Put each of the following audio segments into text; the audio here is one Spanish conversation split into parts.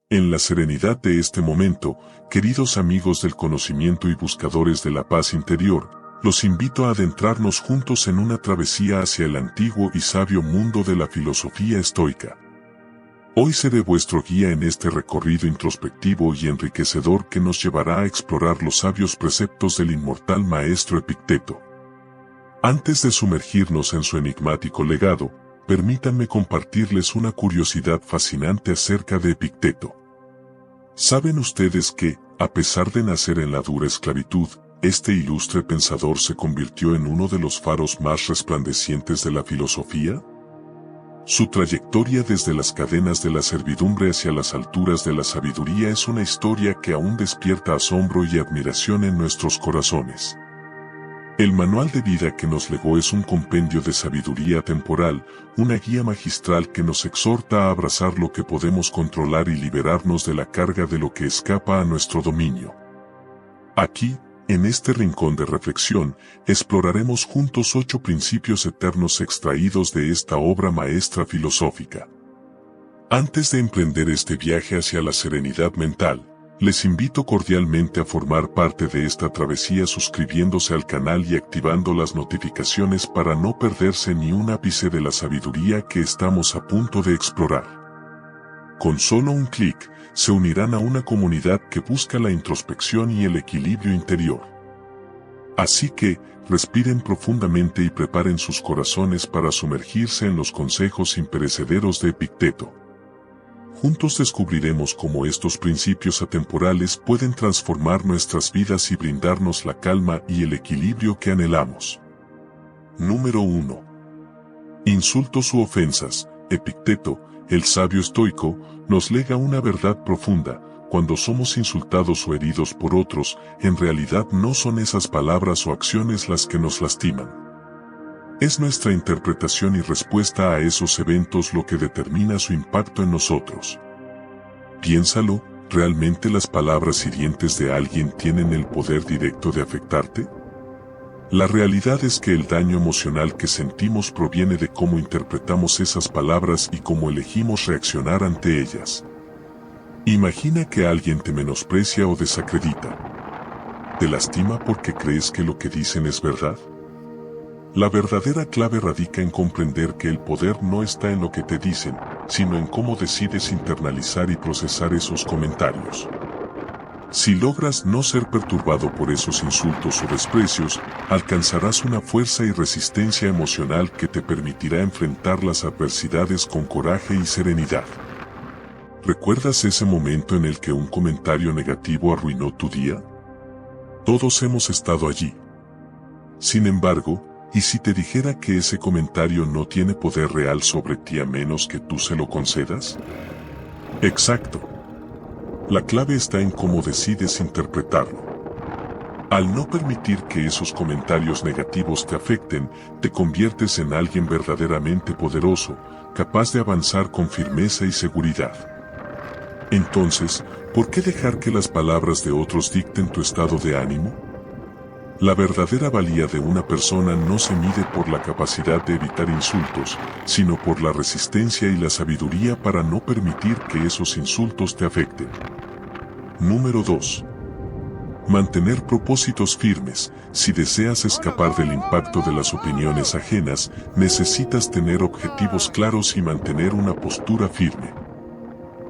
En la serenidad de este momento, queridos amigos del conocimiento y buscadores de la paz interior, los invito a adentrarnos juntos en una travesía hacia el antiguo y sabio mundo de la filosofía estoica. Hoy seré vuestro guía en este recorrido introspectivo y enriquecedor que nos llevará a explorar los sabios preceptos del inmortal maestro Epicteto. Antes de sumergirnos en su enigmático legado, permítanme compartirles una curiosidad fascinante acerca de Epicteto. ¿Saben ustedes que, a pesar de nacer en la dura esclavitud, este ilustre pensador se convirtió en uno de los faros más resplandecientes de la filosofía? Su trayectoria desde las cadenas de la servidumbre hacia las alturas de la sabiduría es una historia que aún despierta asombro y admiración en nuestros corazones. El manual de vida que nos legó es un compendio de sabiduría temporal, una guía magistral que nos exhorta a abrazar lo que podemos controlar y liberarnos de la carga de lo que escapa a nuestro dominio. Aquí, en este rincón de reflexión, exploraremos juntos 8 principios eternos extraídos de esta obra maestra filosófica. Antes de emprender este viaje hacia la serenidad mental, les invito cordialmente a formar parte de esta travesía suscribiéndose al canal y activando las notificaciones para no perderse ni un ápice de la sabiduría que estamos a punto de explorar. Con solo un clic, se unirán a una comunidad que busca la introspección y el equilibrio interior. Así que, respiren profundamente y preparen sus corazones para sumergirse en los consejos imperecederos de Epicteto. Juntos descubriremos cómo estos principios atemporales pueden transformar nuestras vidas y brindarnos la calma y el equilibrio que anhelamos. Número 1. Insultos u ofensas. Epicteto, el sabio estoico, nos lega una verdad profunda: cuando somos insultados o heridos por otros, en realidad no son esas palabras o acciones las que nos lastiman. Es nuestra interpretación y respuesta a esos eventos lo que determina su impacto en nosotros. Piénsalo, ¿realmente las palabras hirientes de alguien tienen el poder directo de afectarte? La realidad es que el daño emocional que sentimos proviene de cómo interpretamos esas palabras y cómo elegimos reaccionar ante ellas. Imagina que alguien te menosprecia o desacredita. ¿Te lastima porque crees que lo que dicen es verdad? La verdadera clave radica en comprender que el poder no está en lo que te dicen, sino en cómo decides internalizar y procesar esos comentarios. Si logras no ser perturbado por esos insultos o desprecios, alcanzarás una fuerza y resistencia emocional que te permitirá enfrentar las adversidades con coraje y serenidad. ¿Recuerdas ese momento en el que un comentario negativo arruinó tu día? Todos hemos estado allí. Sin embargo, ¿y si te dijera que ese comentario no tiene poder real sobre ti a menos que tú se lo concedas? Exacto. La clave está en cómo decides interpretarlo. Al no permitir que esos comentarios negativos te afecten, te conviertes en alguien verdaderamente poderoso, capaz de avanzar con firmeza y seguridad. Entonces, ¿por qué dejar que las palabras de otros dicten tu estado de ánimo? La verdadera valía de una persona no se mide por la capacidad de evitar insultos, sino por la resistencia y la sabiduría para no permitir que esos insultos te afecten. Número 2. Mantener propósitos firmes. Si deseas escapar del impacto de las opiniones ajenas, necesitas tener objetivos claros y mantener una postura firme.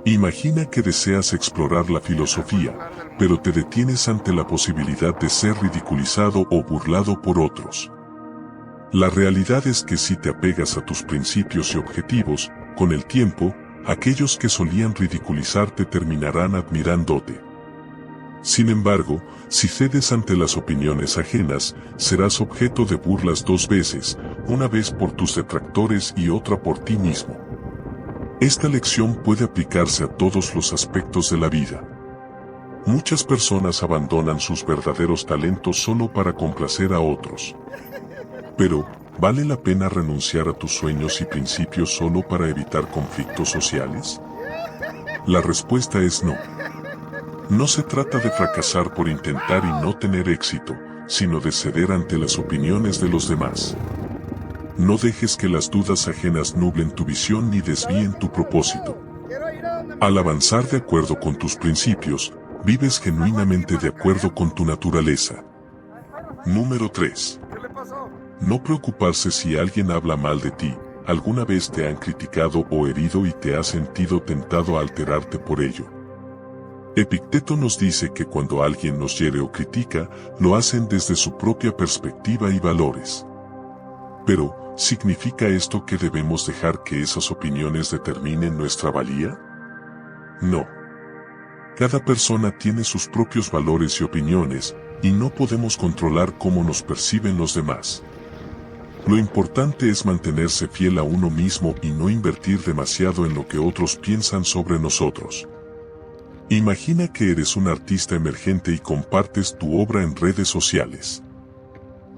Imagina que deseas explorar la filosofía, pero te detienes ante la posibilidad de ser ridiculizado o burlado por otros. La realidad es que si te apegas a tus principios y objetivos, con el tiempo, aquellos que solían ridiculizarte terminarán admirándote. Sin embargo, si cedes ante las opiniones ajenas, serás objeto de burlas 2 veces, una vez por tus detractores y otra por ti mismo. Esta lección puede aplicarse a todos los aspectos de la vida. Muchas personas abandonan sus verdaderos talentos solo para complacer a otros. Pero, ¿vale la pena renunciar a tus sueños y principios solo para evitar conflictos sociales? La respuesta es no. No se trata de fracasar por intentar y no tener éxito, sino de ceder ante las opiniones de los demás. No dejes que las dudas ajenas nublen tu visión ni desvíen tu propósito. Al avanzar de acuerdo con tus principios, vives genuinamente de acuerdo con tu naturaleza. Número 3. No preocuparse si alguien habla mal de ti. ¿Alguna vez te han criticado o herido y te has sentido tentado a alterarte por ello? Epicteto nos dice que cuando alguien nos hiere o critica, lo hacen desde su propia perspectiva y valores. Pero, ¿significa esto que debemos dejar que esas opiniones determinen nuestra valía? No. Cada persona tiene sus propios valores y opiniones, y no podemos controlar cómo nos perciben los demás. Lo importante es mantenerse fiel a uno mismo y no invertir demasiado en lo que otros piensan sobre nosotros. Imagina que eres un artista emergente y compartes tu obra en redes sociales.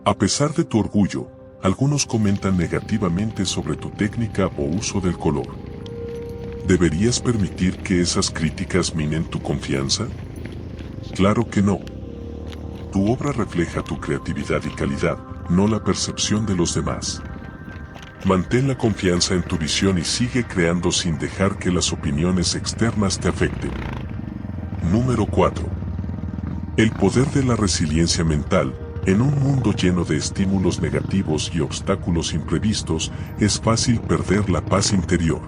A pesar de tu orgullo, algunos comentan negativamente sobre tu técnica o uso del color. ¿Deberías permitir que esas críticas minen tu confianza? Claro que no. Tu obra refleja tu creatividad y calidad, no la percepción de los demás. Mantén la confianza en tu visión y sigue creando sin dejar que las opiniones externas te afecten. Número 4. El poder de la resiliencia mental. En un mundo lleno de estímulos negativos y obstáculos imprevistos, es fácil perder la paz interior.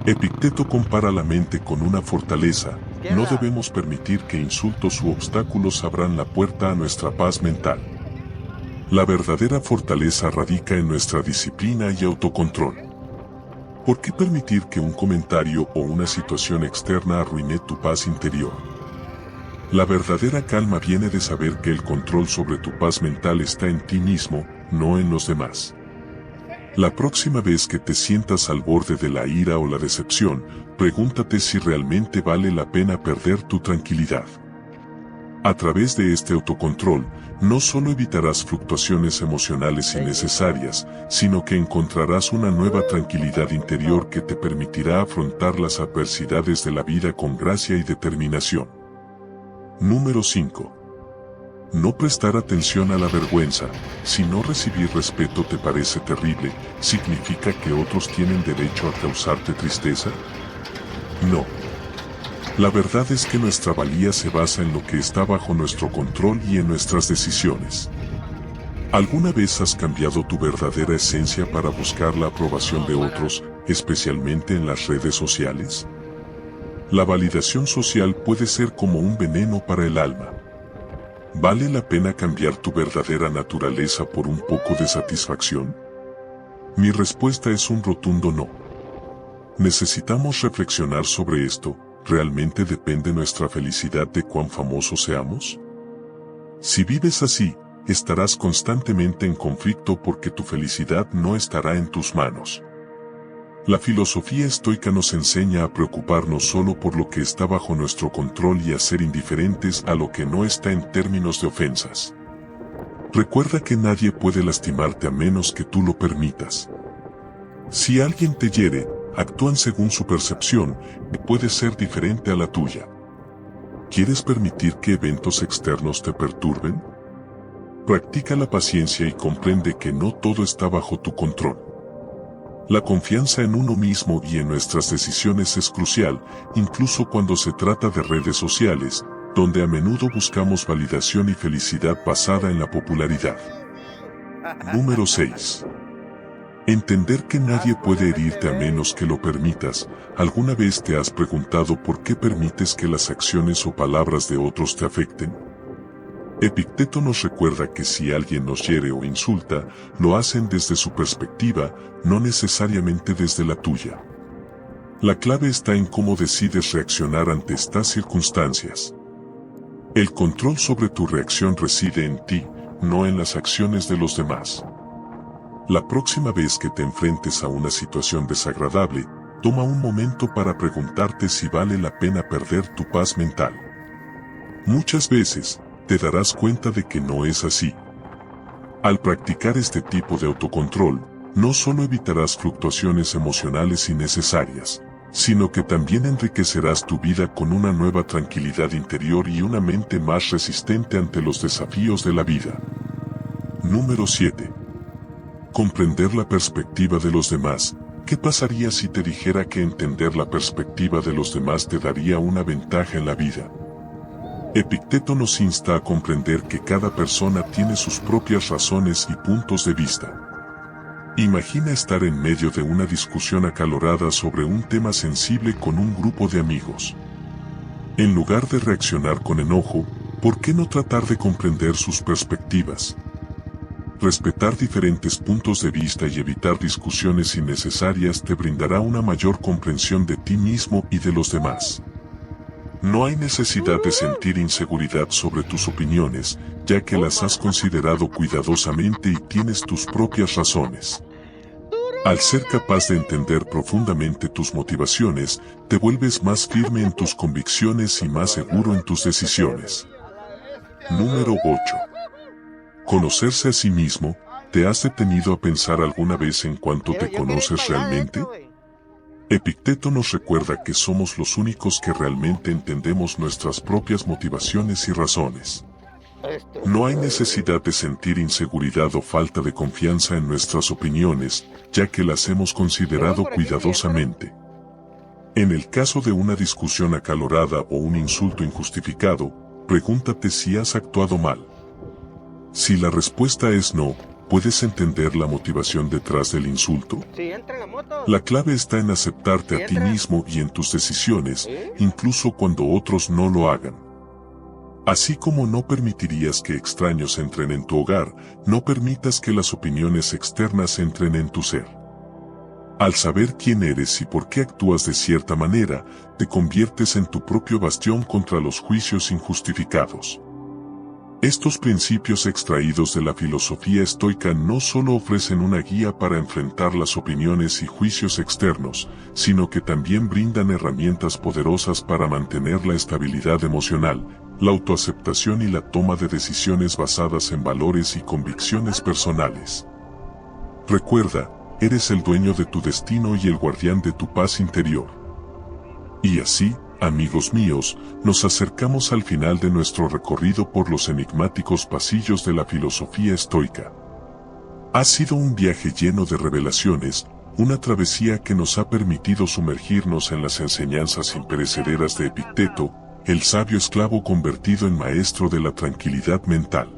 Epicteto compara la mente con una fortaleza. No debemos permitir que insultos u obstáculos abran la puerta a nuestra paz mental. La verdadera fortaleza radica en nuestra disciplina y autocontrol. ¿Por qué permitir que un comentario o una situación externa arruine tu paz interior? La verdadera calma viene de saber que el control sobre tu paz mental está en ti mismo, no en los demás. La próxima vez que te sientas al borde de la ira o la decepción, pregúntate si realmente vale la pena perder tu tranquilidad. A través de este autocontrol, no solo evitarás fluctuaciones emocionales innecesarias, sino que encontrarás una nueva tranquilidad interior que te permitirá afrontar las adversidades de la vida con gracia y determinación. Número 5. No prestar atención a la vergüenza. Si no recibir respeto te parece terrible, ¿significa que otros tienen derecho a causarte tristeza? No. La verdad es que nuestra valía se basa en lo que está bajo nuestro control y en nuestras decisiones. ¿Alguna vez has cambiado tu verdadera esencia para buscar la aprobación de otros, especialmente en las redes sociales? La validación social puede ser como un veneno para el alma. ¿Vale la pena cambiar tu verdadera naturaleza por un poco de satisfacción? Mi respuesta es un rotundo no. Necesitamos reflexionar sobre esto. ¿Realmente depende nuestra felicidad de cuán famosos seamos? Si vives así, estarás constantemente en conflicto porque tu felicidad no estará en tus manos. La filosofía estoica nos enseña a preocuparnos solo por lo que está bajo nuestro control y a ser indiferentes a lo que no está en términos de ofensas. Recuerda que nadie puede lastimarte a menos que tú lo permitas. Si alguien te hiere, actúan según su percepción, que puede ser diferente a la tuya. ¿Quieres permitir que eventos externos te perturben? Practica la paciencia y comprende que no todo está bajo tu control. La confianza en uno mismo y en nuestras decisiones es crucial, incluso cuando se trata de redes sociales, donde a menudo buscamos validación y felicidad basada en la popularidad. Número 6. Entender que nadie puede herirte a menos que lo permitas. ¿Alguna vez te has preguntado por qué permites que las acciones o palabras de otros te afecten? Epicteto nos recuerda que si alguien nos hiere o insulta, lo hacen desde su perspectiva, no necesariamente desde la tuya. La clave está en cómo decides reaccionar ante estas circunstancias. El control sobre tu reacción reside en ti, no en las acciones de los demás. La próxima vez que te enfrentes a una situación desagradable, toma un momento para preguntarte si vale la pena perder tu paz mental. Muchas veces, te darás cuenta de que no es así. Al practicar este tipo de autocontrol, no solo evitarás fluctuaciones emocionales innecesarias, sino que también enriquecerás tu vida con una nueva tranquilidad interior y una mente más resistente ante los desafíos de la vida. Número 7. Comprender la perspectiva de los demás. ¿Qué pasaría si te dijera que entender la perspectiva de los demás te daría una ventaja en la vida? Epicteto nos insta a comprender que cada persona tiene sus propias razones y puntos de vista. Imagina estar en medio de una discusión acalorada sobre un tema sensible con un grupo de amigos. En lugar de reaccionar con enojo, ¿por qué no tratar de comprender sus perspectivas? Respetar diferentes puntos de vista y evitar discusiones innecesarias te brindará una mayor comprensión de ti mismo y de los demás. No hay necesidad de sentir inseguridad sobre tus opiniones, ya que las has considerado cuidadosamente y tienes tus propias razones. Al ser capaz de entender profundamente tus motivaciones, te vuelves más firme en tus convicciones y más seguro en tus decisiones. Número 8. Conocerse a sí mismo. ¿Te has detenido a pensar alguna vez en cuánto te conoces realmente? Epicteto nos recuerda que somos los únicos que realmente entendemos nuestras propias motivaciones y razones. No hay necesidad de sentir inseguridad o falta de confianza en nuestras opiniones, ya que las hemos considerado cuidadosamente. En el caso de una discusión acalorada o un insulto injustificado, pregúntate si has actuado mal. Si la respuesta es no, ¿puedes entender la motivación detrás del insulto? La clave está en aceptarte a ti mismo y en tus decisiones, incluso cuando otros no lo hagan. Así como no permitirías que extraños entren en tu hogar, no permitas que las opiniones externas entren en tu ser. Al saber quién eres y por qué actúas de cierta manera, te conviertes en tu propio bastión contra los juicios injustificados. Estos principios extraídos de la filosofía estoica no solo ofrecen una guía para enfrentar las opiniones y juicios externos, sino que también brindan herramientas poderosas para mantener la estabilidad emocional, la autoaceptación y la toma de decisiones basadas en valores y convicciones personales. Recuerda, eres el dueño de tu destino y el guardián de tu paz interior. Y así, amigos míos, nos acercamos al final de nuestro recorrido por los enigmáticos pasillos de la filosofía estoica. Ha sido un viaje lleno de revelaciones, una travesía que nos ha permitido sumergirnos en las enseñanzas imperecederas de Epicteto, el sabio esclavo convertido en maestro de la tranquilidad mental.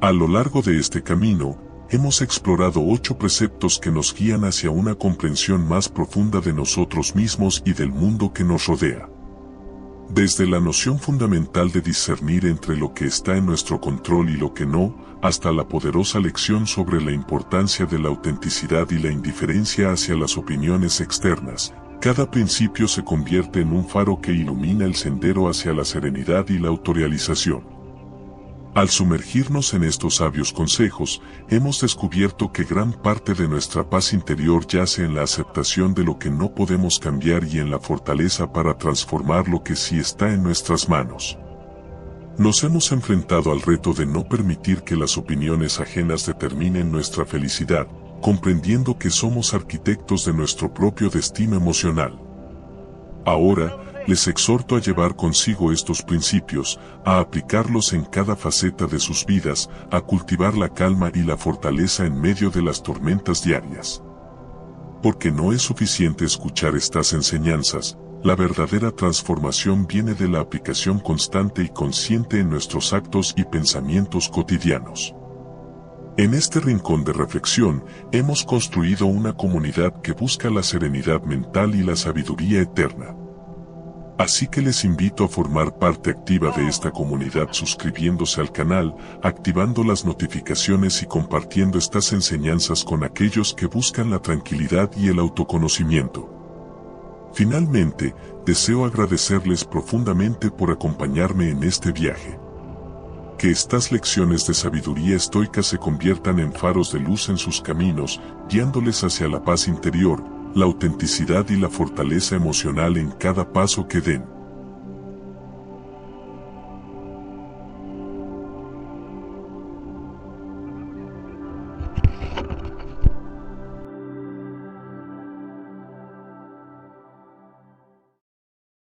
A lo largo de este camino, hemos explorado 8 preceptos que nos guían hacia una comprensión más profunda de nosotros mismos y del mundo que nos rodea. Desde la noción fundamental de discernir entre lo que está en nuestro control y lo que no, hasta la poderosa lección sobre la importancia de la autenticidad y la indiferencia hacia las opiniones externas, cada principio se convierte en un faro que ilumina el sendero hacia la serenidad y la autorrealización. Al sumergirnos en estos sabios consejos, hemos descubierto que gran parte de nuestra paz interior yace en la aceptación de lo que no podemos cambiar y en la fortaleza para transformar lo que sí está en nuestras manos. Nos hemos enfrentado al reto de no permitir que las opiniones ajenas determinen nuestra felicidad, comprendiendo que somos arquitectos de nuestro propio destino emocional. Ahora, les exhorto a llevar consigo estos principios, a aplicarlos en cada faceta de sus vidas, a cultivar la calma y la fortaleza en medio de las tormentas diarias. Porque no es suficiente escuchar estas enseñanzas, la verdadera transformación viene de la aplicación constante y consciente en nuestros actos y pensamientos cotidianos. En este rincón de reflexión, hemos construido una comunidad que busca la serenidad mental y la sabiduría eterna. Así que les invito a formar parte activa de esta comunidad suscribiéndose al canal, activando las notificaciones y compartiendo estas enseñanzas con aquellos que buscan la tranquilidad y el autoconocimiento. Finalmente, deseo agradecerles profundamente por acompañarme en este viaje. Que estas lecciones de sabiduría estoica se conviertan en faros de luz en sus caminos, guiándoles hacia la paz interior, la autenticidad y la fortaleza emocional en cada paso que den.